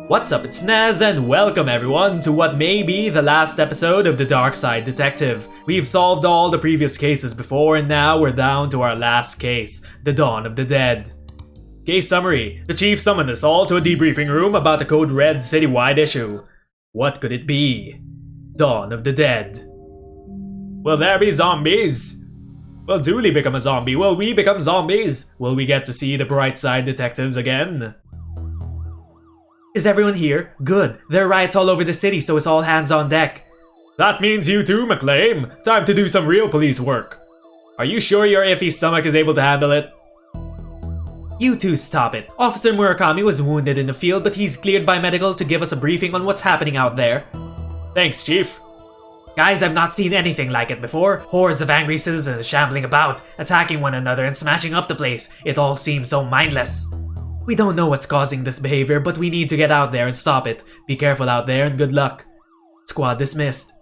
What's up, it's Nez, and welcome everyone to what may be the last episode of the Darkside Detective. We've solved all the previous cases before, and now we're down to our last case, the Dawn of the Dead. Case summary: the chief summoned us all to a debriefing room about the Code Red citywide issue. What could it be? Dawn of the Dead. Will there be zombies? Will Dooley become a zombie? Will we become zombies? Will we get to see the Brightside detectives again? Is everyone here? Good. There are riots all over the city, so it's all hands on deck. That means you too, McLean. Time to do some real police work. Are you sure your iffy stomach is able to handle it? You two stop it. Officer Murakami was wounded in the field, but he's cleared by medical to give us a briefing on what's happening out there. Thanks, Chief. Guys, I've not seen anything like it before. Hordes of angry citizens shambling about, attacking one another and smashing up the place. It all seems so mindless. We don't know what's causing this behavior, but we need to get out there and stop it. Be careful out there and good luck. Squad dismissed.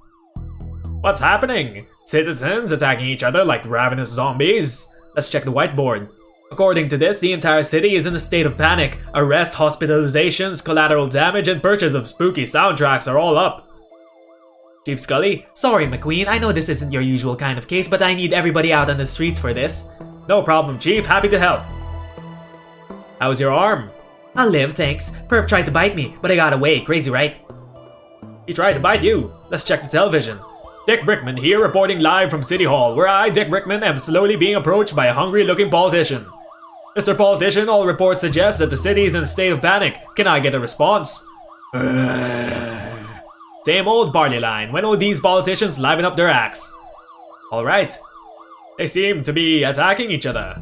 What's happening? Citizens attacking each other like ravenous zombies? Let's check the whiteboard. According to this, the entire city is in a state of panic. Arrests, hospitalizations, collateral damage, and purchase of spooky soundtracks are all up. Chief Scully? Sorry, McQueen, I know this isn't your usual kind of case, but I need everybody out on the streets for this. No problem, Chief. Happy to help. How's your arm? I'll live, thanks. Perp tried to bite me, but I got away. Crazy, right? He tried to bite you. Let's check the television. Dick Brickman here, reporting live from City Hall, where I, Dick Brickman, am slowly being approached by a hungry-looking politician. Mr. Politician, all reports suggest that the city is in a state of panic. Can I get a response? Same old barley line. When will these politicians liven up their acts? Alright. They seem to be attacking each other.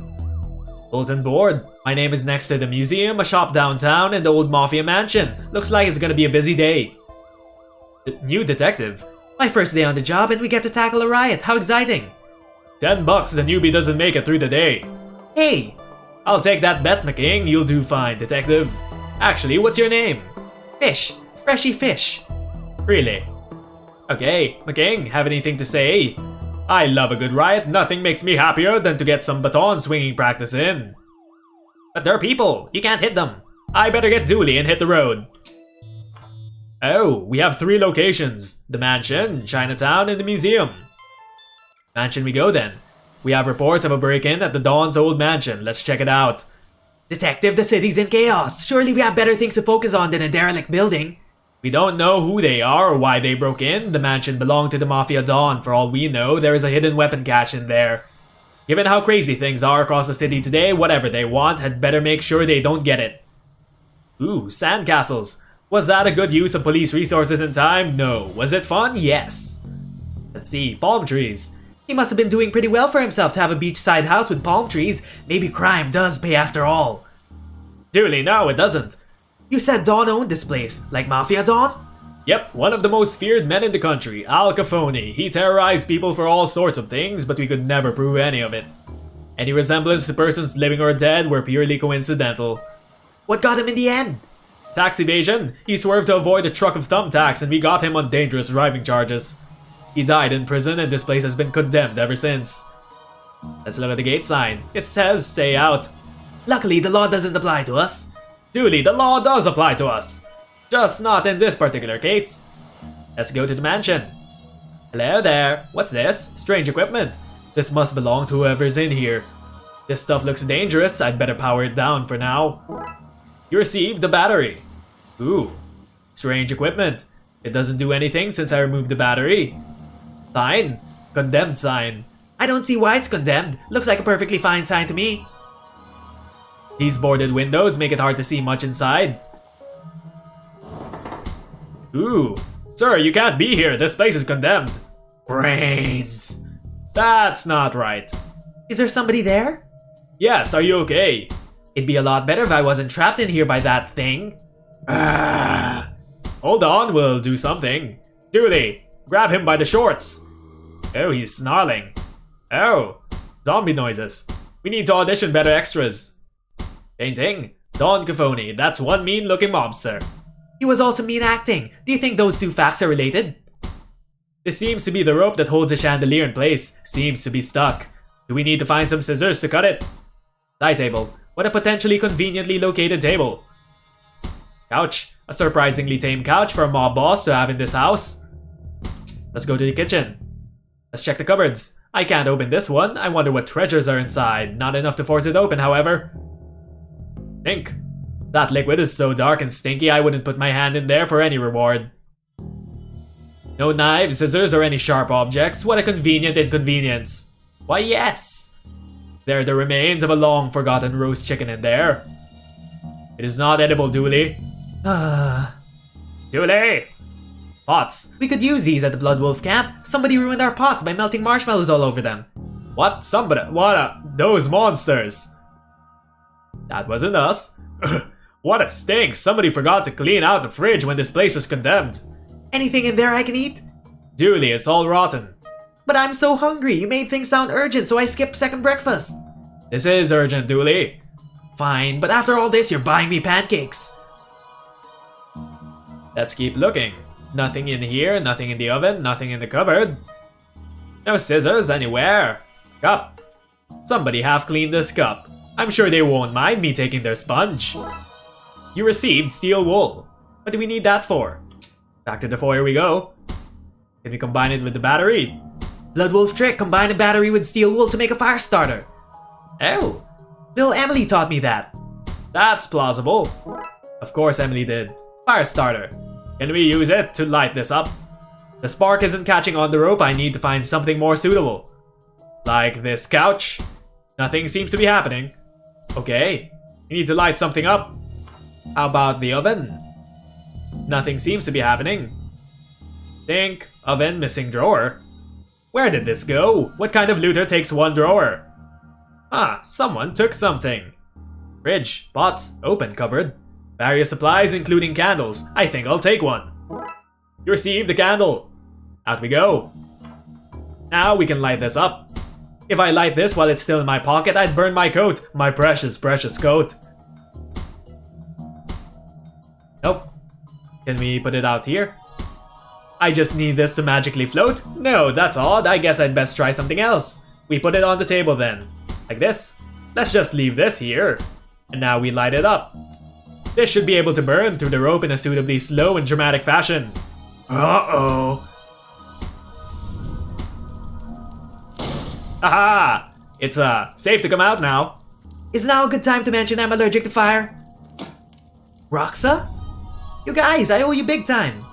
Bulletin board. My name is next to the museum, a shop downtown, and the old mafia mansion. Looks like it's gonna be a busy day. New detective. My first day on the job and we get to tackle a riot. How exciting. $10 the newbie doesn't make it through the day. Hey! I'll take that bet, McKing. You'll do fine, detective. Actually, what's your name? Fish. Freshy Fish. Really? Okay, McKing, have anything to say? I love a good riot. Nothing makes me happier than to get some baton swinging practice in. But they're people. You can't hit them. I better get Dooley and hit the road. Oh, we have 3 locations. The mansion, Chinatown, and the museum. Mansion we go then. We have reports of a break-in at the Dawn's old mansion. Let's check it out. Detective, the city's in chaos. Surely we have better things to focus on than a derelict building. We don't know who they are or why they broke in. The mansion belonged to the Mafia Dawn. For all we know, there is a hidden weapon cache in there. Given how crazy things are across the city today, whatever they want had better make sure they don't get it. Ooh, sandcastles. Was that a good use of police resources and time? No. Was it fun? Yes. Let's see, palm trees. He must have been doing pretty well for himself to have a beachside house with palm trees. Maybe crime does pay after all. Dooley, no, it doesn't. You said Don owned this place, like Mafia Don? Yep, one of the most feared men in the country, Al Capone. He terrorized people for all sorts of things, but we could never prove any of it. Any resemblance to persons living or dead were purely coincidental. What got him in the end? Tax evasion. He swerved to avoid a truck of thumbtacks and we got him on dangerous driving charges. He died in prison and this place has been condemned ever since. Let's look at the gate sign. It says, "Stay out." Luckily, the law doesn't apply to us. Dooley, the law does apply to us. Just not in this particular case. Let's go to the mansion. Hello there. What's this? Strange equipment. This must belong to whoever's in here. This stuff looks dangerous. I'd better power it down for now. You received the battery. Ooh. Strange equipment. It doesn't do anything since I removed the battery. Sign. Condemned sign. I don't see why it's condemned. Looks like a perfectly fine sign to me. These boarded windows make it hard to see much inside. Ooh. Sir, you can't be here. This place is condemned. Brains. That's not right. Is there somebody there? Yes, are you okay? It'd be a lot better if I wasn't trapped in here by that thing. Hold on, we'll do something. Dooley, grab him by the shorts. Oh, he's snarling. Oh, zombie noises. We need to audition better extras. Painting. Don Capone, that's one mean-looking mobster. He was also mean acting. Do you think those 2 facts are related? This seems to be the rope that holds the chandelier in place. Seems to be stuck. Do we need to find some scissors to cut it? Side table. What a potentially conveniently located table. Couch. A surprisingly tame couch for a mob boss to have in this house. Let's go to the kitchen. Let's check the cupboards. I can't open this one. I wonder what treasures are inside. Not enough to force it open, however. Think. That liquid is so dark and stinky I wouldn't put my hand in there for any reward. No knives, scissors, or any sharp objects. What a convenient inconvenience. Why, yes! There are the remains of a long-forgotten roast chicken in there. It is not edible, Dooley. Dooley! Pots. We could use these at the Blood Wolf camp. Somebody ruined our pots by melting marshmallows all over them. What? Somebody? Those monsters! That wasn't us. What a stink! Somebody forgot to clean out the fridge when this place was condemned. Anything in there I can eat? Dooley, it's all rotten. But I'm so hungry. You made things sound urgent, so I skipped second breakfast. This is urgent, Dooley. Fine, but after all this, you're buying me pancakes. Let's keep looking. Nothing in here, nothing in the oven, nothing in the cupboard. No scissors anywhere. Cup. Somebody half cleaned this cup. I'm sure they won't mind me taking their sponge. You received steel wool. What do we need that for? Back to the foyer we go. Can we combine it with the battery? Blood Wolf trick, combine a battery with steel wool to make a fire starter. Oh, little Emily taught me that. That's plausible. Of course Emily did. Fire starter. Can we use it to light this up? The spark isn't catching on the rope. I need to find something more suitable. Like this couch. Nothing seems to be happening. Okay, we need to light something up. How about the oven? Nothing seems to be happening. Sink, oven, missing drawer. Where did this go? What kind of looter takes one drawer? Ah, someone took something. Fridge, pots, open cupboard. Various supplies including candles. I think I'll take one. You received the candle. Out we go. Now we can light this up. If I light this while it's still in my pocket, I'd burn my coat. My precious, precious coat. Nope. Can we put it out here? I just need this to magically float? No, that's odd. I guess I'd best try something else. We put it on the table then. Like this. Let's just leave this here. And now we light it up. This should be able to burn through the rope in a suitably slow and dramatic fashion. Uh-oh. Aha! It's safe to come out now. Is now a good time to mention I'm allergic to fire? Roxa? You guys, I owe you big time.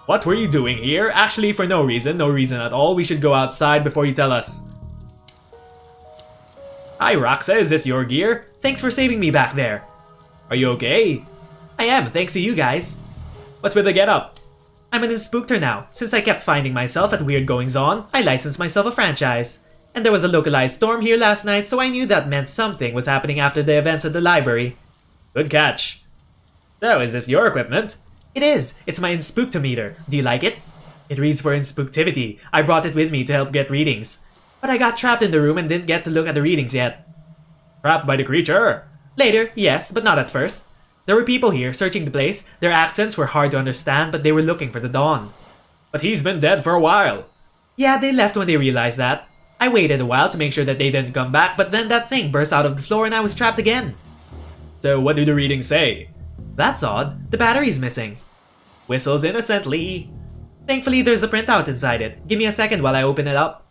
What were you doing here? Actually, for no reason at all. We should go outside before you tell us. Hi, Roxa, is this your gear? Thanks for saving me back there. Are you okay? I am, thanks to you guys. What's with the getup? I'm an Inspookter now. Since I kept finding myself at weird goings-on, I licensed myself a franchise. And there was a localized storm here last night, so I knew that meant something was happening after the events at the library. Good catch. So, is this your equipment? It is. It's my Inspooktometer. Do you like it? It reads for Inspooktivity. I brought it with me to help get readings. But I got trapped in the room and didn't get to look at the readings yet. Trapped by the creature? Later, yes, but not at first. There were people here searching the place. Their accents were hard to understand, but they were looking for the Dawn. But he's been dead for a while. Yeah, they left when they realized that. I waited a while to make sure that they didn't come back, but then that thing burst out of the floor and I was trapped again. So what do the readings say? That's odd. The battery's missing. Whistles innocently. Thankfully, there's a printout inside it. Give me a second while I open it up.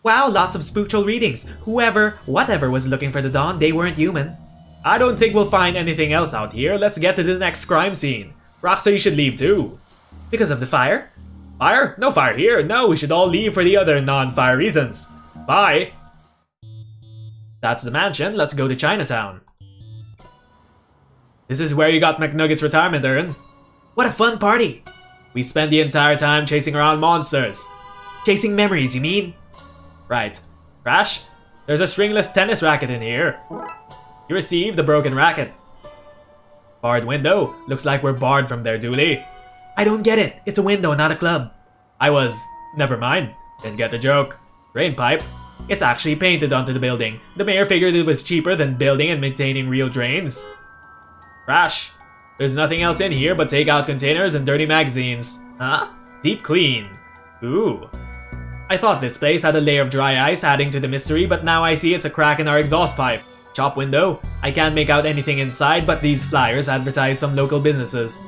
Wow, lots of spooktual readings. Whatever was looking for the Dawn, they weren't human. I don't think we'll find anything else out here. Let's get to the next crime scene. Roxa, you should leave too. Because of the fire? Fire? No fire here. No, we should all leave for the other non-fire reasons. Bye. That's the mansion. Let's go to Chinatown. This is where you got McNugget's retirement urn. What a fun party. We spent the entire time chasing around monsters. Chasing memories, you mean? Right. Crash? There's a stringless tennis racket in here. You received a broken racket. Barred window. Looks like we're barred from there, Dooley. I don't get it. It's a window, not a club. Never mind. Didn't get the joke. Drain pipe. It's actually painted onto the building. The mayor figured it was cheaper than building and maintaining real drains. Trash. There's nothing else in here but takeout containers and dirty magazines. Huh? Deep clean. Ooh. I thought this place had a layer of dry ice adding to the mystery, but now I see it's a crack in our exhaust pipe. Shop window. I can't make out anything inside, but these flyers advertise some local businesses.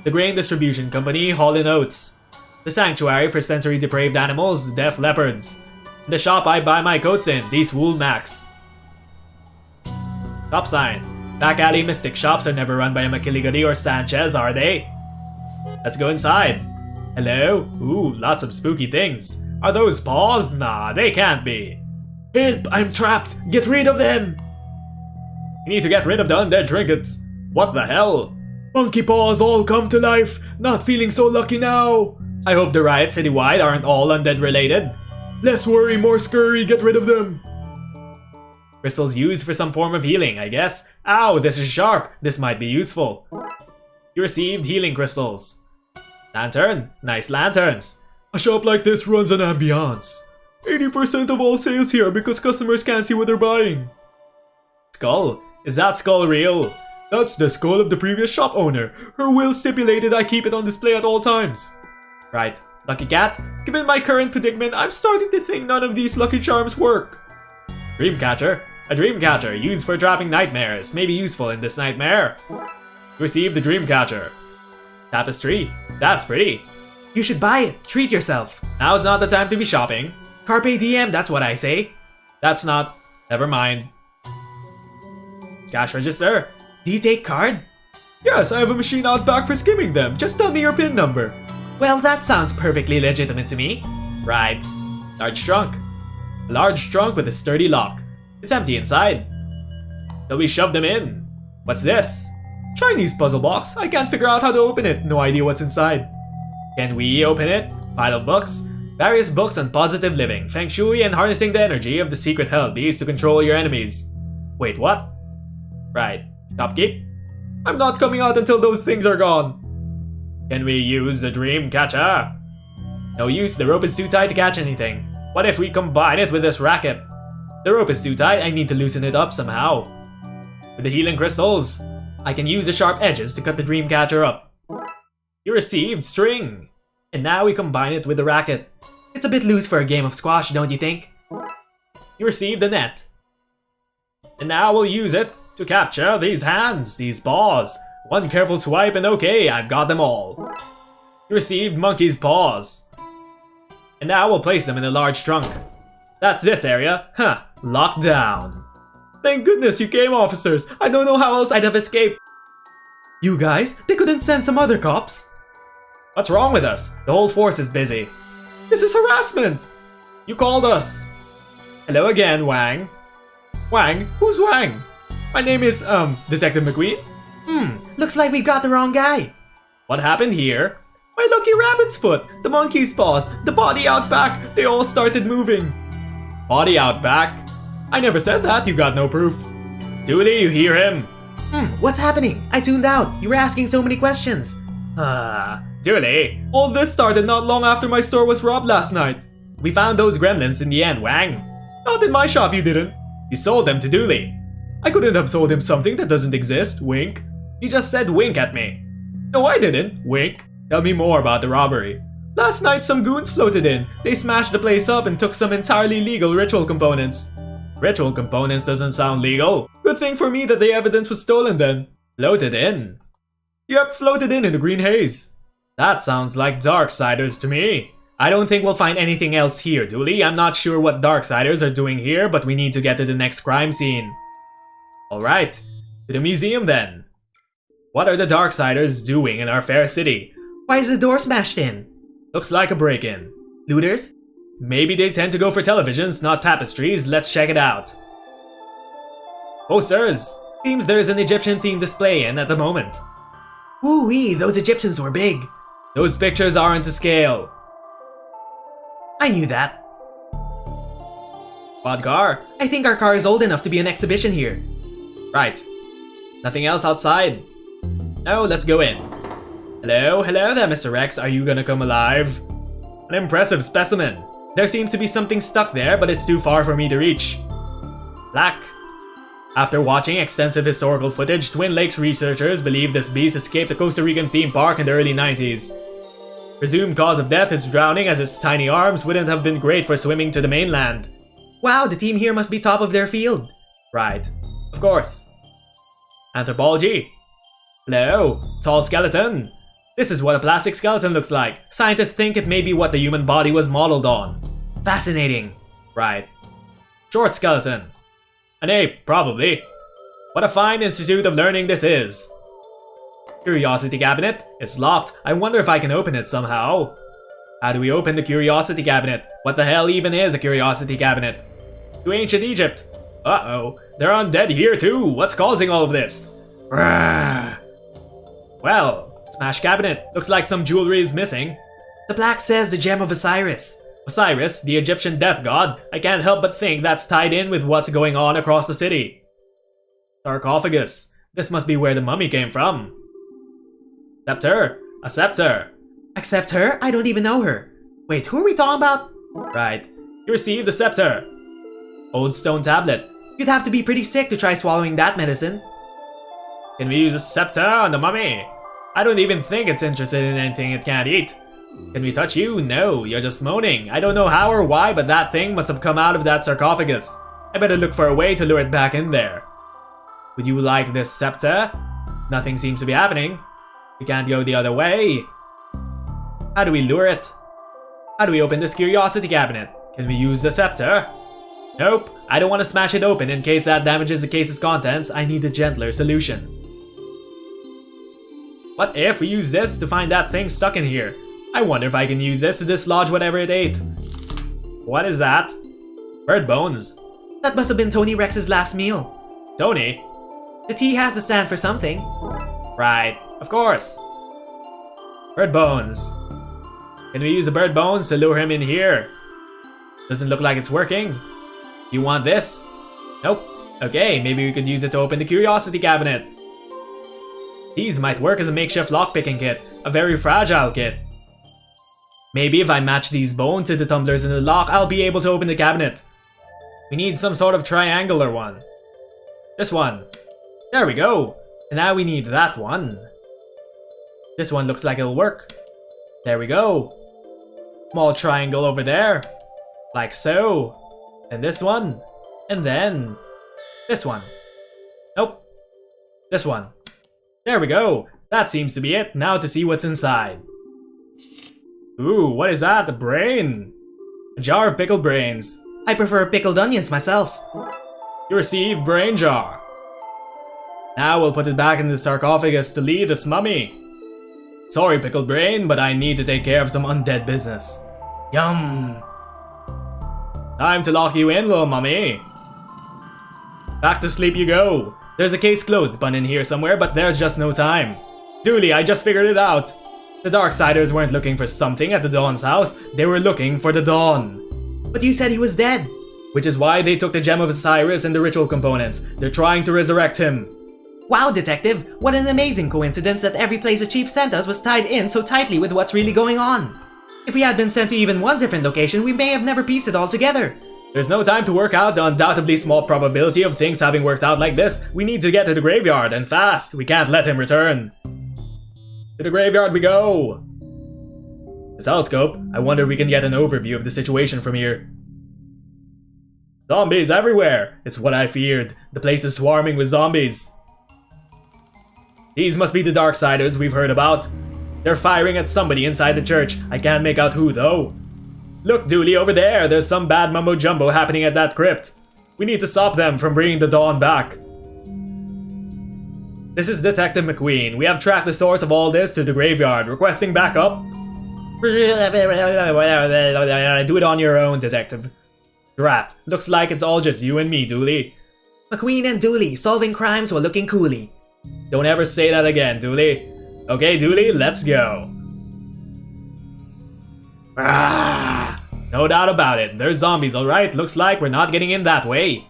The grain distribution company, Hall & Oates. The sanctuary for sensory depraved animals, Deaf Leopards. The shop I buy my coats in, these Wool Macs. Shop sign. Back alley mystic shops are never run by a McKilligany or Sanchez, are they? Let's go inside. Hello? Ooh, lots of spooky things. Are those paws? Nah, they can't be. Help! I'm trapped! Get rid of them! We need to get rid of the undead trinkets. What the hell? Monkey paws all come to life. Not feeling so lucky now. I hope the riots citywide aren't all undead related. Less worry, more scurry, get rid of them. Crystals used for some form of healing, I guess. Ow, this is sharp. This might be useful. You received healing crystals. Lantern? Nice lanterns. A shop like this runs an ambiance. 80% of all sales here because customers can't see what they're buying. Skull? Is that skull real? That's the skull of the previous shop owner. Her will stipulated I keep it on display at all times. Right. Lucky cat? Given my current predicament, I'm starting to think none of these lucky charms work. Dreamcatcher? A dreamcatcher used for trapping nightmares. May be useful in this nightmare. Receive the dreamcatcher. Tapestry? That's pretty. You should buy it. Treat yourself. Now's not the time to be shopping. Carpe diem, that's what I say. That's not. Never mind. Cash register? Do you take card? Yes, I have a machine out back for skimming them. Just tell me your PIN number. Well, that sounds perfectly legitimate to me. Right. Large trunk. A large trunk with a sturdy lock. It's empty inside. So we shove them in. What's this? Chinese puzzle box. I can't figure out how to open it. No idea what's inside. Can we open it? Pile of books. Various books on positive living, feng shui, and harnessing the energy of the secret hell beast to control your enemies. Wait, what? Right. Shopkeep? I'm not coming out until those things are gone. Can we use the dream catcher? No use, the rope is too tight to catch anything. What if we combine it with this racket? The rope is too tight, I need to loosen it up somehow. With the healing crystals, I can use the sharp edges to cut the dream catcher up. You received string. And now we combine it with the racket. It's a bit loose for a game of squash, don't you think? You received the net. And now we'll use it to capture these hands, these paws. One careful swipe and okay, I've got them all. You received monkey's paws. And now we'll place them in a large trunk. That's this area. Huh, locked down. Thank goodness you came, officers. I don't know how else I'd have escaped. You guys, they couldn't send some other cops? What's wrong with us? The whole force is busy. This is harassment. You called us. Hello again, Wang. Wang? Who's Wang? My name is, Detective McQueen. Looks like we've got the wrong guy. What happened here? My lucky rabbit's foot, the monkey's paws, the body out back, they all started moving. Body out back? I never said that, you got no proof. Dooley, you hear him? What's happening? I tuned out. You were asking so many questions. Dooley. All this started not long after my store was robbed last night. We found those gremlins in the end, Wang. Not in my shop, you didn't. You sold them to Dooley. I couldn't have sold him something that doesn't exist, wink. He just said wink at me. No, I didn't, wink. Tell me more about the robbery. Last night some goons floated in. They smashed the place up and took some entirely legal ritual components. Ritual components doesn't sound legal. Good thing for me that the evidence was stolen then. Floated in? Yep, floated in the green haze. That sounds like Darksiders to me. I don't think we'll find anything else here, Dooley. I'm not sure what Darksiders are doing here, but we need to get to the next crime scene. Alright, to the museum then. What are the Darksiders doing in our fair city? Why is the door smashed in? Looks like a break-in. Looters? Maybe they tend to go for televisions, not tapestries. Let's check it out. Posters! Seems there's an Egyptian-themed display in at the moment. Ooh-wee, those Egyptians were big. Those pictures aren't to scale. I knew that. Quad car? I think our car is old enough to be an exhibition here. Right. Nothing else outside? No, let's go in. Hello there, Mr. Rex. Are you gonna come alive? An impressive specimen. There seems to be something stuck there, but it's too far for me to reach. Black. After watching extensive historical footage, Twin Lakes researchers believe this beast escaped a Costa Rican theme park in the early 90s. Presumed cause of death is drowning, as its tiny arms wouldn't have been great for swimming to the mainland. Wow, the team here must be top of their field. Right. Of course. Anthropology. Hello. Tall skeleton. This is what a plastic skeleton looks like. Scientists think it may be what the human body was modeled on. Fascinating. Right. Short skeleton. An ape, probably. What a fine institute of learning this is. Curiosity cabinet. It's locked. I wonder if I can open it somehow. How do we open the curiosity cabinet? What the hell even is a curiosity cabinet? To ancient Egypt. Uh-oh. They're undead here too. What's causing all of this? Well, smash cabinet. Looks like some jewelry is missing. The plaque says the gem of Osiris. Osiris, the Egyptian death god. I can't help but think that's tied in with what's going on across the city. Sarcophagus. This must be where the mummy came from. Scepter. A scepter. Accept her? I don't even know her. Wait, who are we talking about? Right. You received the scepter. Old stone tablet. You'd have to be pretty sick to try swallowing that medicine. Can we use a scepter on the mummy? I don't even think it's interested in anything it can't eat. Can we touch you? No, you're just moaning. I don't know how or why, but that thing must have come out of that sarcophagus. I better look for a way to lure it back in there. Would you like this scepter? Nothing seems to be happening. We can't go the other way. How do we lure it? How do we open this curiosity cabinet? Can we use the scepter? Nope, I don't want to smash it open in case that damages the case's contents. I need a gentler solution. What if we use this to find that thing stuck in here? I wonder if I can use this to dislodge whatever it ate. What is that? Bird bones. That must have been Tony Rex's last meal. Tony? The tea has to stand for something. Right, of course. Bird bones. Can we use the bird bones to lure him in here? Doesn't look like it's working. You want this? Nope. Okay, maybe we could use it to open the curiosity cabinet. These might work as a makeshift lockpicking kit. A very fragile kit. Maybe if I match these bones to the tumblers in the lock, I'll be able to open the cabinet. We need some sort of triangular one. This one. There we go. And now we need that one. This one looks like it'll work. There we go. Small triangle over there. Like so. And this one. And then this one. Nope. This one. There we go. That seems to be it. Now to see what's inside. Ooh, what is that? A brain. A jar of pickled brains. I prefer pickled onions myself. You received brain jar. Now we'll put it back in the sarcophagus to leave this mummy. Sorry, pickled brain, but I need to take care of some undead business. Yum. Time to lock you in, little mummy. Back to sleep you go. There's a case closed button in here somewhere, but there's just no time. Dooley, I just figured it out. The Darksiders weren't looking for something at the Dawn's house, they were looking for the Dawn. But you said he was dead. Which is why they took the Gem of Osiris and the ritual components. They're trying to resurrect him. Wow, Detective, what an amazing coincidence that every place the Chief sent us was tied in so tightly with what's really going on. If we had been sent to even one different location, we may have never pieced it all together. There's no time to work out the undoubtedly small probability of things having worked out like this. We need to get to the graveyard, and fast. We can't let him return. To the graveyard we go! The telescope. I wonder if we can get an overview of the situation from here. Zombies everywhere! It's what I feared. The place is swarming with zombies. These must be the Darksiders we've heard about. They're firing at somebody inside the church. I can't make out who though. Look, Dooley, over there. There's some bad mumbo-jumbo happening at that crypt. We need to stop them from bringing the Dawn back. This is Detective McQueen. We have tracked the source of all this to the graveyard, requesting backup. Do it on your own, Detective. Drat. Looks like it's all just you and me, Dooley. McQueen and Dooley, solving crimes while looking coolly. Don't ever say that again, Dooley. Okay, Dooley, let's go. No doubt about it. There's zombies, alright? Looks like we're not getting in that way.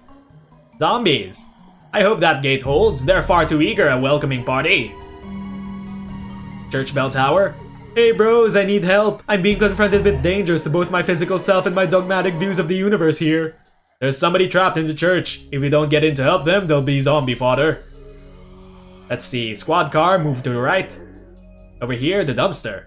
Zombies. I hope that gate holds. They're far too eager a welcoming party. Church bell tower. Hey bros, I need help. I'm being confronted with dangers to both my physical self and my dogmatic views of the universe here. There's somebody trapped in the church. If we don't get in to help them, they'll be zombie fodder. Let's see. Squad car, move to the right. Over here, the dumpster.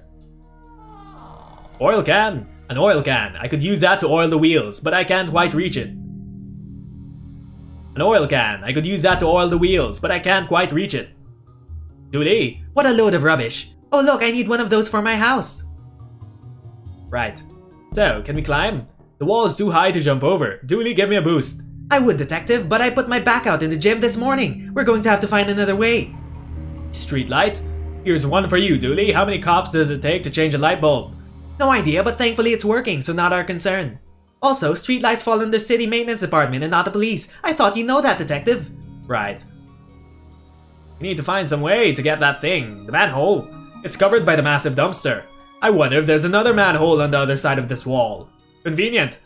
Oil can. An oil can. I could use that to oil the wheels, but I can't quite reach it. An oil can. I could use that to oil the wheels, but I can't quite reach it. Dooley, what a load of rubbish. Oh look, I need one of those for my house. Right. So, can we climb? The wall is too high to jump over. Dooley, give me a boost. I would, Detective, but I put my back out in the gym this morning. We're going to have to find another way. Street light? Here's one for you, Dooley. How many cops does it take to change a light bulb? No idea, but thankfully it's working, so not our concern. Also, streetlights fall under the city maintenance department and not the police. I thought you know that, Detective. Right. We need to find some way to get that thing. The manhole. It's covered by the massive dumpster. I wonder if there's another manhole on the other side of this wall. Convenient.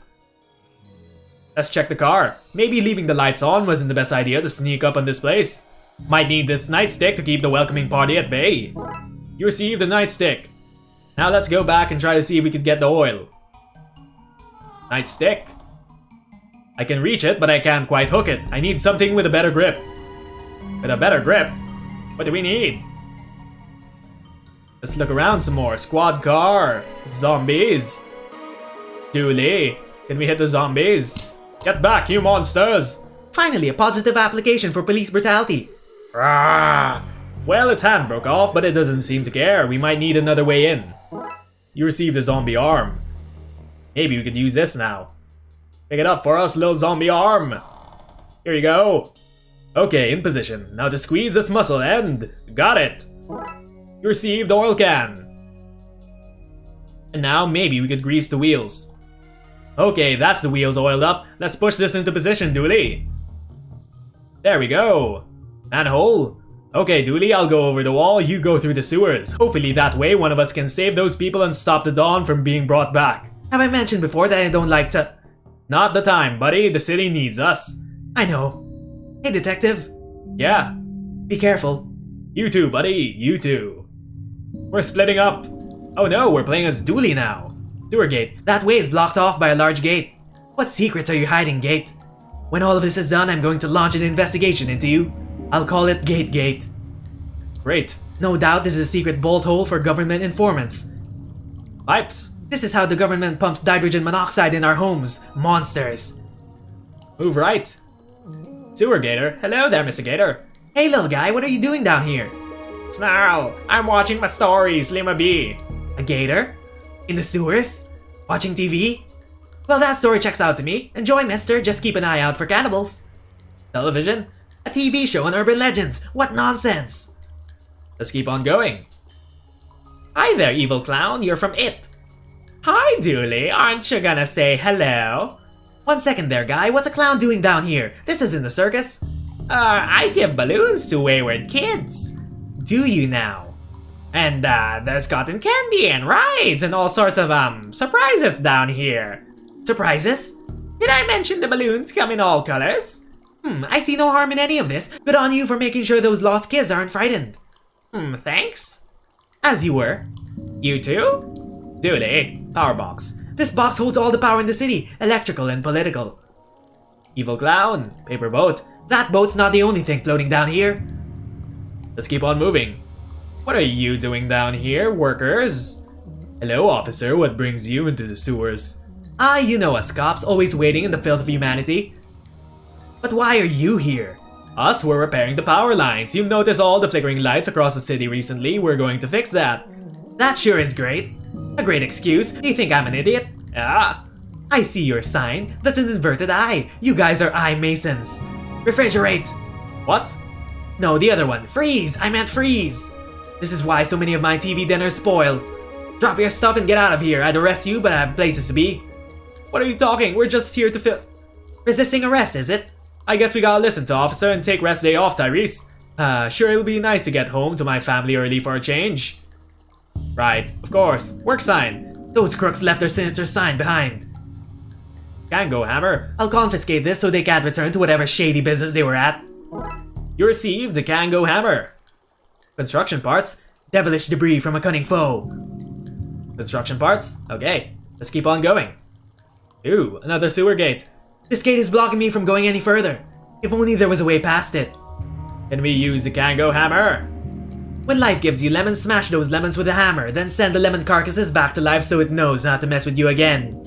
Let's check the car. Maybe leaving the lights on wasn't the best idea to sneak up on this place. Might need this nightstick to keep the welcoming party at bay. You received the nightstick. Now let's go back and try to see if we can get the oil. Nightstick. I can reach it, but I can't quite hook it. I need something with a better grip. With a better grip? What do we need? Let's look around some more. Squad car. Zombies. Dooley, can we hit the zombies? Get back, you monsters! Finally, a positive application for police brutality. Rah! Well, its hand broke off, but it doesn't seem to care. We might need another way in. You received a zombie arm. Maybe we could use this now. Pick it up for us, little zombie arm. Here you go. Okay, in position. Now to squeeze this muscle and... Got it! You received the oil can. And now maybe we could grease the wheels. Okay, that's the wheels oiled up. Let's push this into position, Dooley. There we go. Manhole. Okay, Dooley, I'll go over the wall, you go through the sewers. Hopefully that way one of us can save those people and stop the Dawn from being brought back. Have I mentioned before that I don't like to... Not the time, buddy. The city needs us. I know. Hey, Detective. Yeah. Be careful. You too, buddy. You too. We're splitting up. Oh no, we're playing as Dooley now. Sewer gate. That way is blocked off by a large gate. What secrets are you hiding, Gate? When all of this is done, I'm going to launch an investigation into you. I'll call it Gate. Great. No doubt this is a secret bolt hole for government informants. Pipes. This is how the government pumps hydrogen monoxide in our homes. Monsters. Move right. Sewer Gator. Hello there, Mr. Gator. Hey, little guy, what are you doing down here? Snarl. I'm watching my stories, Lima B. A gator? In the sewers? Watching TV? Well, that story checks out to me. Enjoy, mister. Just keep an eye out for cannibals. Television? A TV show on urban legends. What nonsense! Let's keep on going. Hi there, evil clown. You're from It. Hi, Dooley. Aren't you gonna say hello? 1 second there, guy. What's a clown doing down here? This isn't a circus. I give balloons to wayward kids. Do you now? And there's cotton candy and rides and all sorts of surprises down here. Surprises? Did I mention the balloons come in all colors? I see no harm in any of this. Good on you for making sure those lost kids aren't frightened. Thanks. As you were. You too? Dooley, power box. This box holds all the power in the city, electrical and political. Evil clown, paper boat. That boat's not the only thing floating down here. Let's keep on moving. What are you doing down here, workers? Hello, officer. What brings you into the sewers? You know us cops, always waiting in the filth of humanity. But why are you here? Us, we're repairing the power lines. You've noticed all the flickering lights across the city recently. We're going to fix that. That sure is great. A great excuse. You think I'm an idiot? Ah. I see your sign. That's an inverted eye. You guys are eye masons. Refrigerate. What? No, the other one. Freeze. I meant freeze. This is why so many of my TV dinners spoil. Drop your stuff and get out of here. I'd arrest you, but I have places to be. What are you talking? We're just here to Resisting arrest, is it? I guess we gotta listen to officer and take rest day off, Tyrese. Sure, it'll be nice to get home to my family early for a change. Right, of course. Work sign. Those crooks left their sinister sign behind. Can go, Hammer. I'll confiscate this so they can't return to whatever shady business they were at. You received the Can Go Hammer. Construction parts. Devilish debris from a cunning foe. Construction parts. Okay, let's keep on going. Ooh, another sewer gate. This gate is blocking me from going any further. If only there was a way past it. Can we use the Can Go Hammer? When life gives you lemons, smash those lemons with a hammer, then send the lemon carcasses back to life so it knows not to mess with you again.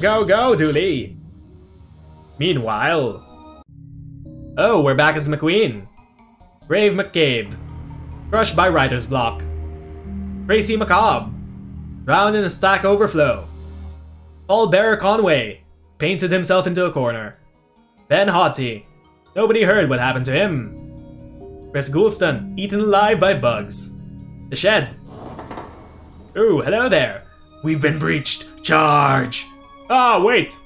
Go, go, Dooley! Meanwhile... Oh, we're back as McQueen. Brave McCabe. Crushed by writer's block. Tracy Macabre. Drowned in a stack overflow. Paul Bearer Conway. Painted himself into a corner. Ben Hottie. Nobody heard what happened to him. Chris Goulston. Eaten alive by bugs. The Shed. Ooh, hello there. We've been breached. Charge! Ah, wait!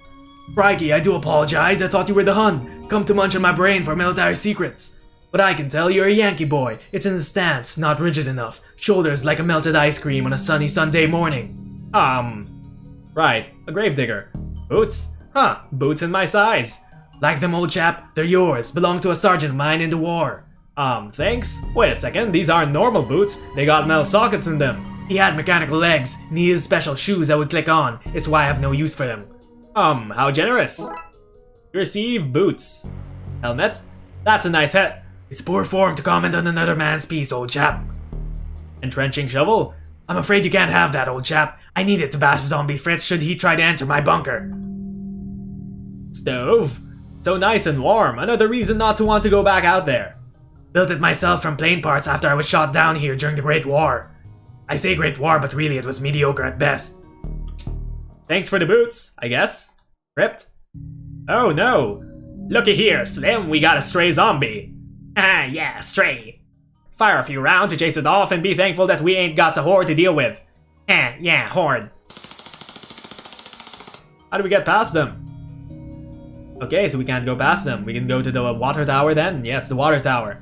Crikey, I do apologize. I thought you were the Hun. Come to munch on my brain for military secrets. But I can tell you're a Yankee boy. It's in the stance, not rigid enough. Shoulders like a melted ice cream on a sunny Sunday morning. Right. A gravedigger. Boots? Huh, boots in my size. Like them, old chap? They're yours. Belong to a sergeant of mine in the war. Thanks? Wait a second, these aren't normal boots. They got metal sockets in them. He had mechanical legs. Needed special shoes that would click on. It's why I have no use for them. How generous. You receive boots. Helmet? That's a nice hat. It's poor form to comment on another man's piece, old chap. Entrenching shovel? I'm afraid you can't have that, old chap. I need it to bash Zombie Fritz should he try to enter my bunker. Stove? So nice and warm. Another reason not to want to go back out there. Built it myself from plane parts after I was shot down here during the Great War. I say Great War, but really it was mediocre at best. Thanks for the boots, I guess. Ripped? Oh no. Looky here, Slim, we got a stray zombie. Yeah, stray. Fire a few rounds to chase it off and be thankful that we ain't got a horde to deal with. Yeah, horde. How do we get past them? Okay, so we can't go past them. We can go to the water tower then? Yes, the water tower.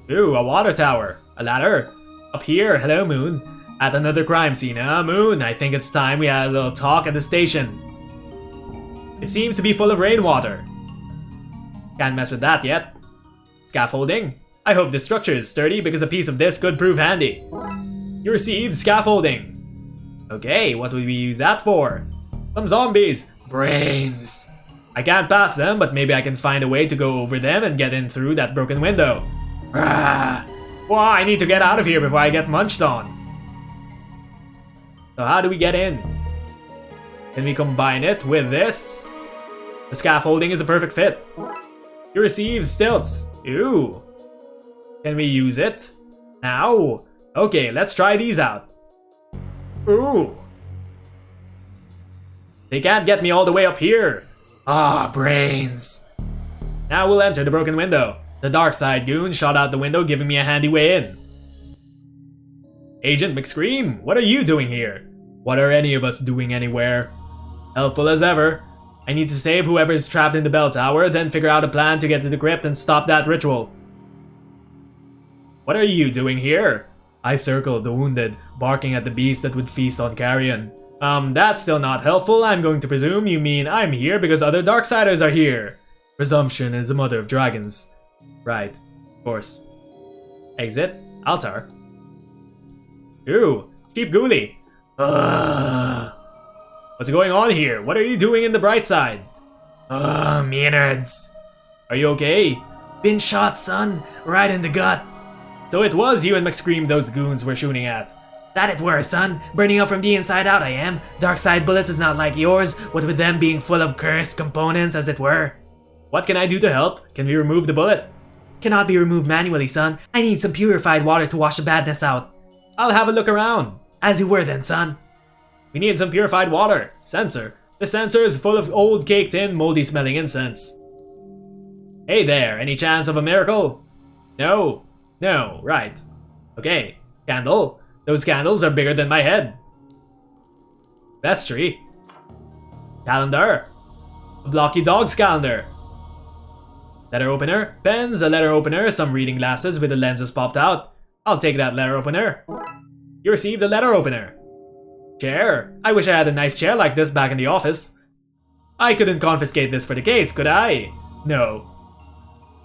Ooh, a water tower. A ladder. Up here, hello Moon. At another crime scene, Moon? I think it's time we had a little talk at the station. It seems to be full of rainwater. Can't mess with that yet. Scaffolding? I hope this structure is sturdy because a piece of this could prove handy. You receive scaffolding. Okay, what would we use that for? Some zombies. Brains. I can't pass them, but maybe I can find a way to go over them and get in through that broken window. Well, I need to get out of here before I get munched on. So how do we get in? Can we combine it with this? The scaffolding is a perfect fit. You receive stilts. Ooh. Can we use it? Now? Okay, let's try these out. Ooh. They can't get me all the way up here. Brains. Now we'll enter the broken window. The Darkside goon shot out the window, giving me a handy way in. Agent McScream, what are you doing here? What are any of us doing anywhere? Helpful as ever. I need to save whoever is trapped in the bell tower, then figure out a plan to get to the crypt and stop that ritual. What are you doing here? I circled the wounded, barking at the beast that would feast on carrion. That's still not helpful. I'm going to presume you mean I'm here because other Darksiders are here. Presumption is the mother of dragons. Right, of course. Exit, altar. Ooh, Chief Ghoulie. What's going on here? What are you doing in the bright side? Meanards. Are you okay? Been shot, son. Right in the gut. So it was you and McScream those goons were shooting at. That it were, son. Burning up from the inside out I am. Darkside bullets is not like yours, what with them being full of cursed components as it were. What can I do to help? Can we remove the bullet? Cannot be removed manually, son. I need some purified water to wash the badness out. I'll have a look around. As you were then, son. We need some purified water. Sensor. The sensor is full of old caked in, moldy smelling incense. Hey there, any chance of a miracle? No. No, right. Okay. Candle. Those candles are bigger than my head. Vestry. Calendar. A blocky dog's calendar. Letter opener. Pens, a letter opener, some reading glasses with the lenses popped out. I'll take that letter opener. You received a letter opener. Chair. I wish I had a nice chair like this back in the office. I couldn't confiscate this for the case, could I? No.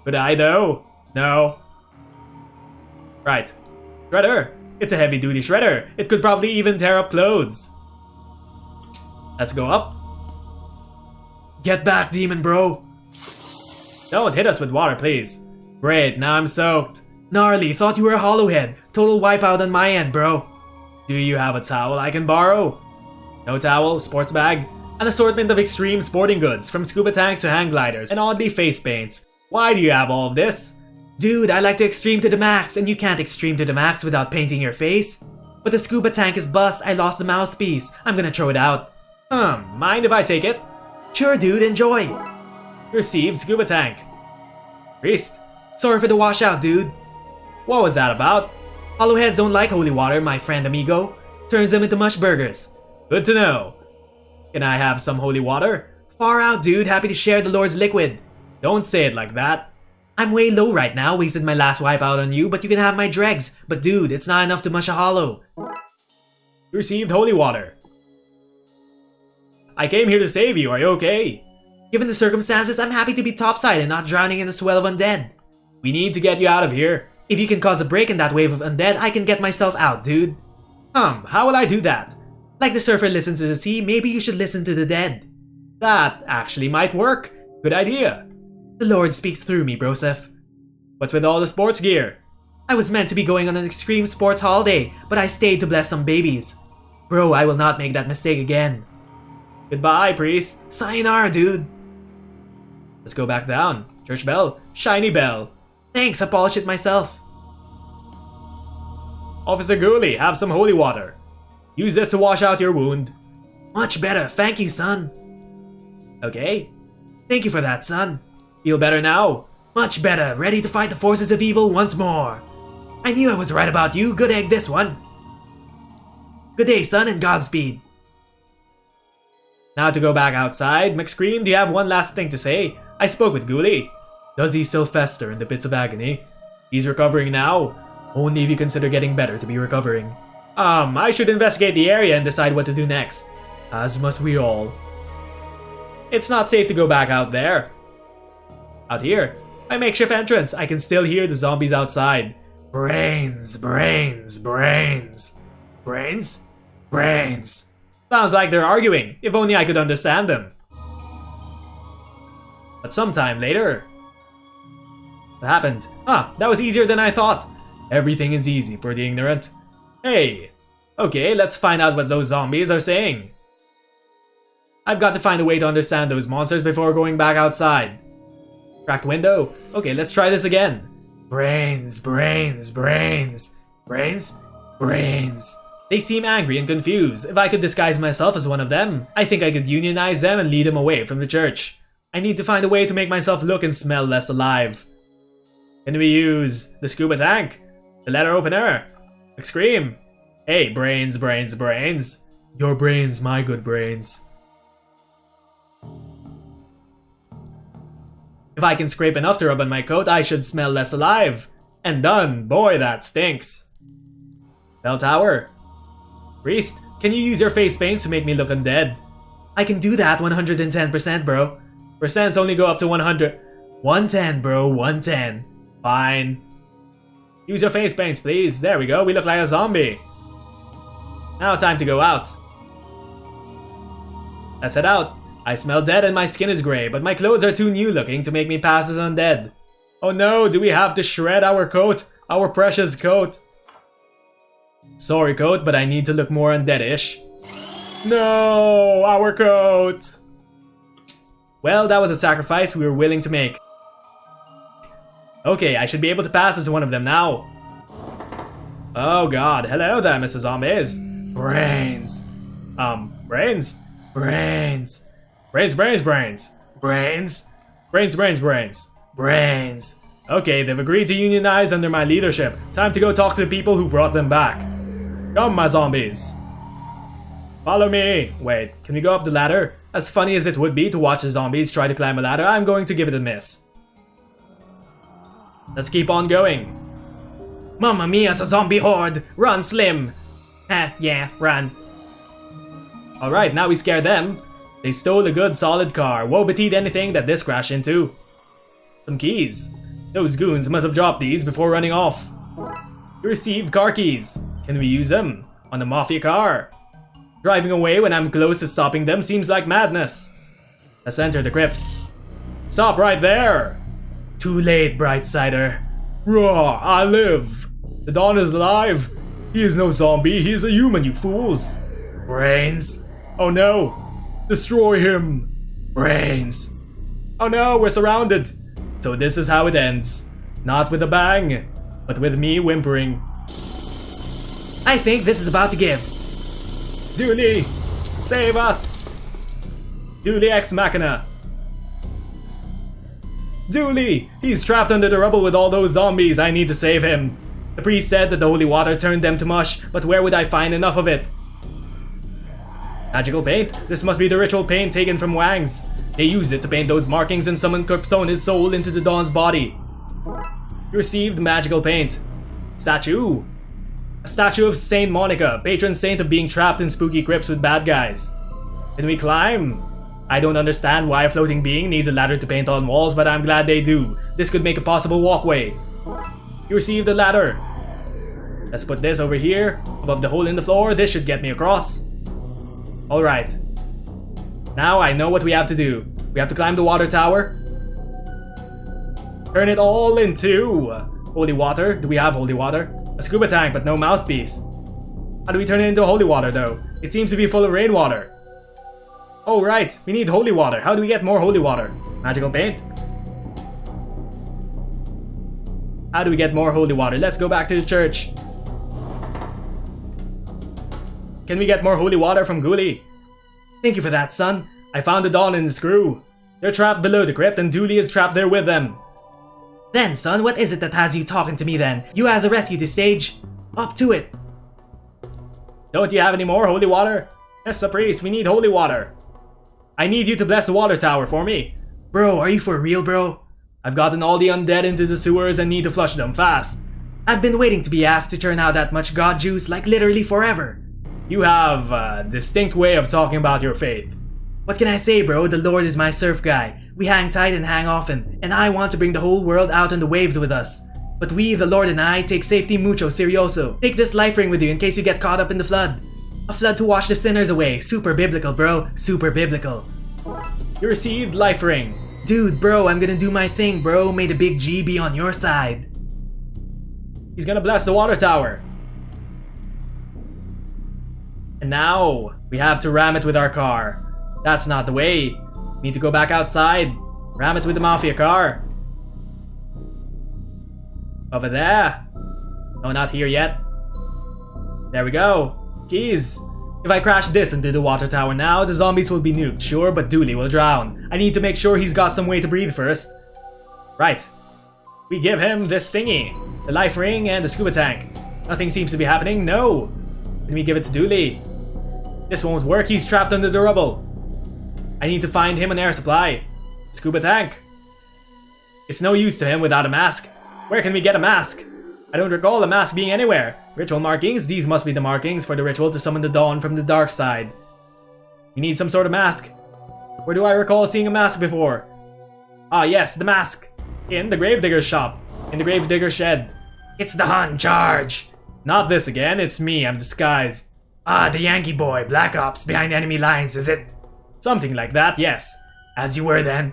Could I though? No. Right. Shredder. It's a heavy-duty shredder. It could probably even tear up clothes. Let's go up. Get back, demon bro. Don't hit us with water, please. Great, now I'm soaked. Gnarly, thought you were a hollowhead. Total wipeout on my end, bro. Do you have a towel I can borrow? No towel, sports bag, an assortment of extreme sporting goods, from scuba tanks to hang gliders, and oddly face paints. Why do you have all of this? Dude, I like to extreme to the max, and you can't extreme to the max without painting your face. But the scuba tank is bust, I lost the mouthpiece. I'm gonna throw it out. Mind if I take it? Sure, dude, enjoy. Received scuba tank. Priest, Sorry for the washout, dude. what was that about? Hollowheads don't like holy water, my friend amigo. Turns them into mush burgers. Good to know. Can I have some holy water? Far out, dude. Happy to share the Lord's liquid. Don't say it like that. I'm way low right now, wasted my last wipeout on you, but you can have my dregs. But dude, it's not enough to mush a hollow. Received holy water. I came here to save you, are you okay? Given the circumstances, I'm happy to be topside and not drowning in a swell of undead. We need to get you out of here. If you can cause a break in that wave of undead, I can get myself out, dude. How will I do that? Like the surfer listens to the sea, maybe you should listen to the dead. That actually might work. Good idea. The Lord speaks through me, Broseph. What's with all the sports gear? I was meant to be going on an extreme sports holiday, but I stayed to bless some babies. Bro, I will not make that mistake again. Goodbye, priest. Sayonara, dude. Let's go back down. Church bell. Shiny bell. Thanks, I polished it myself. Officer Ghoulie, have some holy water. Use this to wash out your wound. Much better, thank you, son. Okay. Thank you for that, son. Feel better now? Much better, ready to fight the forces of evil once more. I knew I was right about you, good egg this one. Good day, son, and Godspeed. Now to go back outside, McScream, do you have one last thing to say? I spoke with Ghoulie. Does he still fester in the pits of agony? He's recovering now. Only if you consider getting better to be recovering. I should investigate the area and decide what to do next. As must we all. It's not safe to go back out there. Out here, my makeshift entrance. I can still hear the zombies outside. Brains, brains, brains. Brains? Brains. Sounds like they're arguing. If only I could understand them. But sometime later... What happened? That was easier than I thought. Everything is easy for the ignorant. Hey, okay, let's find out what those zombies are saying. I've got to find a way to understand those monsters before going back outside. Cracked window? Okay, let's try this again. Brains, brains, brains. Brains? Brains. They seem angry and confused. If I could disguise myself as one of them, I think I could unionize them and lead them away from the church. I need to find a way to make myself look and smell less alive. Can we use the scuba tank? The letter opener? McScream? Hey, brains, brains, brains. Your brains, my good brains. If I can scrape enough to rub on my coat, I should smell less alive. And done. Boy, that stinks. Bell tower. Priest, can you use your face paints to make me look undead? I can do that 110%, bro. Percents only go up to 100. 110, bro, 110. Fine. Use your face paints, please. There we go, we look like a zombie. Now time to go out. Let's head out. I smell dead and my skin is grey, but my clothes are too new looking to make me pass as undead. Oh no, do we have to shred our coat? Our precious coat. Sorry coat, but I need to look more undead-ish. No, our coat. Well, that was a sacrifice we were willing to make. Okay, I should be able to pass as one of them now. Oh god, hello there, Mr. Zombies. Brains. Brains? Brains. Brains, brains, brains. Brains? Brains, brains, brains. Brains. Okay, they've agreed to unionize under my leadership. Time to go talk to the people who brought them back. Come, my zombies. Follow me. Wait, can we go up the ladder? As funny as it would be to watch the zombies try to climb a ladder, I'm going to give it a miss. Let's keep on going. Mamma mia's a zombie horde! Run, Slim! Yeah, run. Alright, now we scare them. They stole a good solid car. Woe betide anything that this crashed into. Some keys. Those goons must have dropped these before running off. We received car keys. Can we use them? On the mafia car? Driving away when I'm close to stopping them seems like madness. Let's enter the crypts. Stop right there! Too late, Brightsider. Raw, I live. The Dawn is alive. He is no zombie, he is a human, you fools. Brains. Oh no. Destroy him. Brains. Oh no, we're surrounded. So this is how it ends. Not with a bang, but with me whimpering. I think this is about to give. Dooley, save us! Dooley ex machina. Dooley! He's trapped under the rubble with all those zombies. I need to save him. The priest said that the holy water turned them to mush, but where would I find enough of it? Magical paint? This must be the ritual paint taken from Wang's. They used it to paint those markings and summon Cookstone's soul into the Dawn's body. You received magical paint. Statue. A statue of Saint Monica, patron saint of being trapped in spooky crypts with bad guys. Can we climb? I don't understand why a floating being needs a ladder to paint on walls, but I'm glad they do. This could make a possible walkway. You received a ladder. Let's put this over here, above the hole in the floor. This should get me across. Alright. Now I know what we have to do. We have to climb the water tower. Turn it all into holy water. Do we have holy water? A scuba tank, but no mouthpiece. How do we turn it into holy water, though? It seems to be full of rainwater. Oh, right. We need holy water. How do we get more holy water? Magical paint? How do we get more holy water? Let's go back to the church. Can we get more holy water from Ghoulie? Thank you for that, son. I found the Dawn and his crew. They're trapped below the crypt and Dooley is trapped there with them. Then, son, what is it that has you talking to me then? You as a rescue this stage? Up to it. Don't you have any more holy water? Yes, a priest, we need holy water. I need you to bless the water tower for me. Bro, are you for real, bro? I've gotten all the undead into the sewers and need to flush them fast. I've been waiting to be asked to turn out that much god juice like literally forever. You have a distinct way of talking about your faith. What can I say, bro? The Lord is my surf guy. We hang tight and hang often, and I want to bring the whole world out on the waves with us. But we, the Lord and I, take safety mucho serioso. Take this life ring with you in case you get caught up in the flood. A flood to wash the sinners away. Super biblical, bro. Super biblical. You received life ring. Dude, bro, I'm gonna do my thing, bro. May the big G be on your side. He's gonna bless the water tower. And now, we have to ram it with our car. That's not the way. We need to go back outside. Ram it with the mafia car. Over there. No, not here yet. There we go. Keys. If I crash this into the water tower now, the zombies will be nuked, sure, but Dooley will drown. I need to make sure he's got some way to breathe first. Right. We give him this thingy. The life ring and the scuba tank. Nothing seems to be happening. No. Let me give it to Dooley. This won't work. He's trapped under the rubble. I need to find him an air supply. Scuba tank. It's no use to him without a mask. Where can we get a mask? I don't recall a mask being anywhere. Ritual markings? These must be the markings for the ritual to summon the Dawn from the dark side. We need some sort of mask. Where do I recall seeing a mask before? Ah yes, the mask. In the gravedigger's shop. In the gravedigger's shed. It's the Hun, charge! Not this again, it's me, I'm disguised. Ah, the Yankee boy, Black Ops, behind enemy lines, is it? Something like that, yes. As you were then.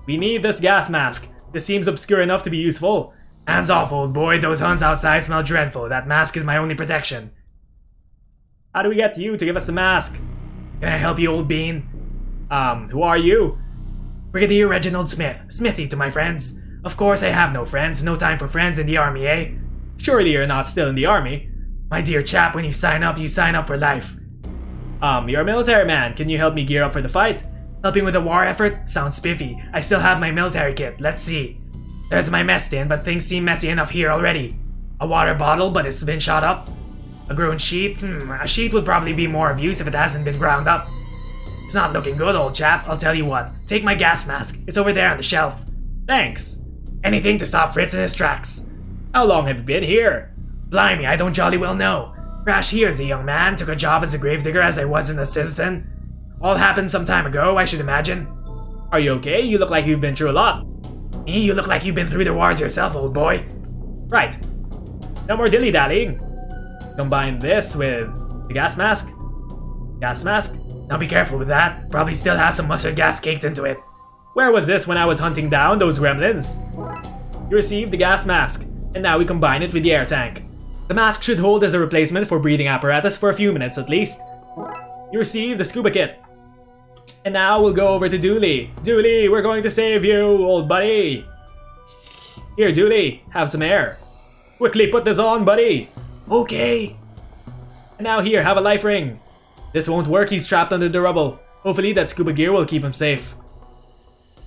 We need this gas mask. This seems obscure enough to be useful. Hands off, old boy. Those Huns outside smell dreadful. That mask is my only protection. How do we get you to give us a mask? Can I help you, old bean? Who are you? Brigadier Reginald Smith. Smithy to my friends. Of course I have no friends. No time for friends in the army, eh? Surely you're not still in the army. My dear chap, when you sign up for life. You're a military man. Can you help me gear up for the fight? Helping with a war effort? Sounds spiffy. I still have my military kit. Let's see. There's my mess tin, but things seem messy enough here already. A water bottle, but it's been shot up. A grown sheet? A sheet would probably be more of use if it hasn't been ground up. It's not looking good, old chap. I'll tell you what. Take my gas mask. It's over there on the shelf. Thanks. Anything to stop Fritz in his tracks. How long have you been here? Blimey, I don't jolly well know. Crashed here as a young man, took a job as a gravedigger as I wasn't a citizen. All happened some time ago, I should imagine. Are you okay? You look like you've been through a lot. Me? You look like you've been through the wars yourself, old boy. Right. No more dilly-dallying. Combine this with the gas mask. Gas mask? Now be careful with that. Probably still has some mustard gas caked into it. Where was this when I was hunting down those gremlins? You received the gas mask, and now we combine it with the air tank. The mask should hold as a replacement for breathing apparatus for a few minutes at least. You received the scuba kit. And now we'll go over to Dooley. Dooley, we're going to save you, old buddy. Here, Dooley, have some air. Quickly put this on, buddy. Okay. And now here, have a life ring. This won't work, he's trapped under the rubble. Hopefully that scuba gear will keep him safe.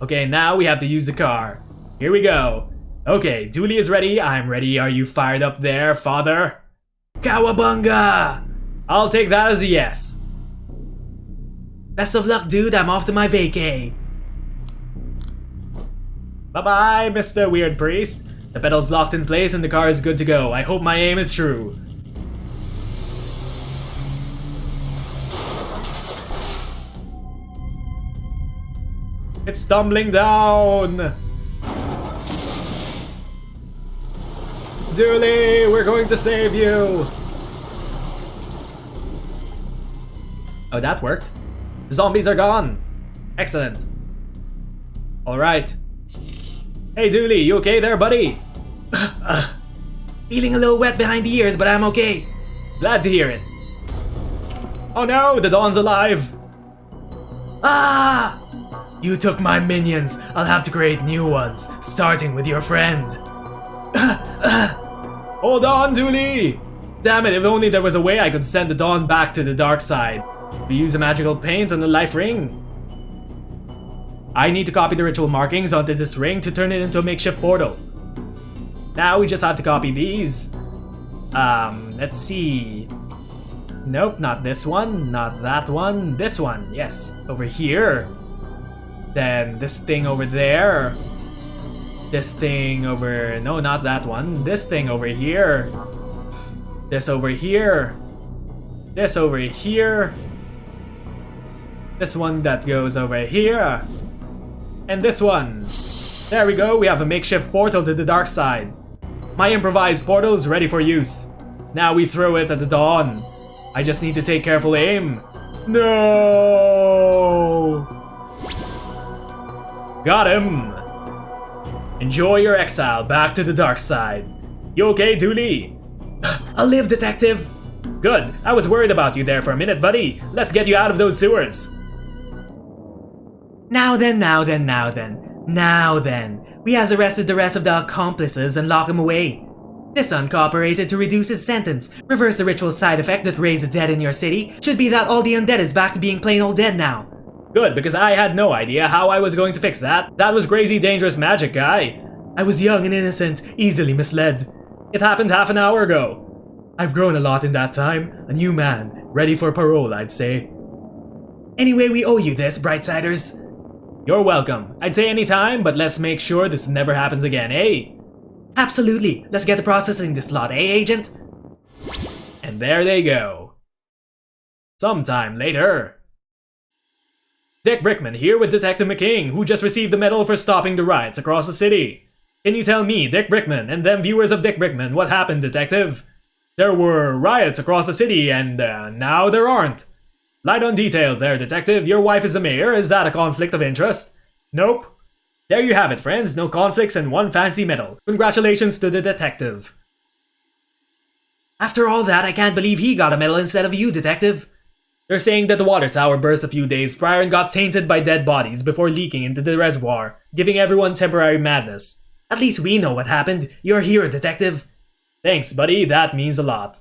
Okay, now we have to use the car. Here we go. Okay, Dooley is ready, I'm ready. Are you fired up there, father? Cowabunga! I'll take that as a yes. Best of luck, dude. I'm off to my vacay. Bye-bye, Mr. Weird Priest. The pedal's locked in place and the car is good to go. I hope my aim is true. It's tumbling down! Dooley, we're going to save you! Oh, that worked. The zombies are gone. Excellent. Alright. Hey Dooley, you okay there, buddy? Feeling a little wet behind the ears, but I'm okay. Glad to hear it. Oh no, the Dawn's alive! Ah! You took my minions. I'll have to create new ones, starting with your friend. Hold on, Dooley! Damn it, if only there was a way I could send the Dawn back to the dark side. We use a magical paint on the life ring. I need to copy the ritual markings onto this ring to turn it into a makeshift portal. Now we just have to copy these. Let's see. Nope, not this one, not that one, this one, yes, over here. Then this thing over there. This thing over, no, not that one, this thing over here. This over here. This over here. This one that goes over here. And this one. There we go, we have a makeshift portal to the dark side. My improvised portal is ready for use. Now we throw it at the Dawn. I just need to take careful aim. No! Got him! Enjoy your exile back to the dark side. You okay, Dooley? I'll live, detective. Good, I was worried about you there for a minute, buddy. Let's get you out of those sewers. Now then. We has arrested the rest of the accomplices and locked them away. This son cooperated to reduce his sentence, reverse the ritual side effect that raised the dead in your city. Should be that all the undead is back to being plain old dead now. Good, because I had no idea how I was going to fix that. That was crazy dangerous magic, guy. I was young and innocent, easily misled. It happened half an hour ago. I've grown a lot in that time. A new man, ready for parole, I'd say. Anyway, we owe you this, Brightsiders. You're welcome. I'd say anytime, but let's make sure this never happens again, eh? Absolutely. Let's get to processing this lot, eh, Agent? And there they go. Sometime later. Dick Brickman here with Detective McQueen, who just received the medal for stopping the riots across the city. Can you tell me, Dick Brickman, and them viewers of Dick Brickman, what happened, Detective? There were riots across the city, and now there aren't. Light on details there, Detective. Your wife is a mayor. Is that a conflict of interest? Nope. There you have it, friends. No conflicts and one fancy medal. Congratulations to the detective. After all that, I can't believe he got a medal instead of you, Detective. They're saying that the water tower burst a few days prior and got tainted by dead bodies before leaking into the reservoir, giving everyone temporary madness. At least we know what happened. You're here, Detective. Thanks, buddy. That means a lot.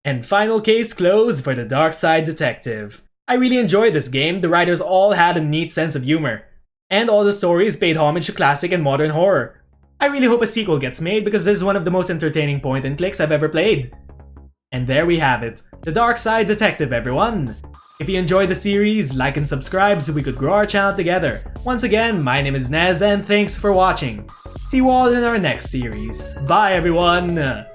And final case closed for the Darkside Detective. I really enjoyed this game. The writers all had a neat sense of humor. And all the stories paid homage to classic and modern horror. I really hope a sequel gets made because this is one of the most entertaining point and clicks I've ever played. And there we have it. The Darkside Detective, everyone. If you enjoyed the series, like and subscribe so we could grow our channel together. Once again, my name is Nez and thanks for watching. See you all in our next series. Bye everyone!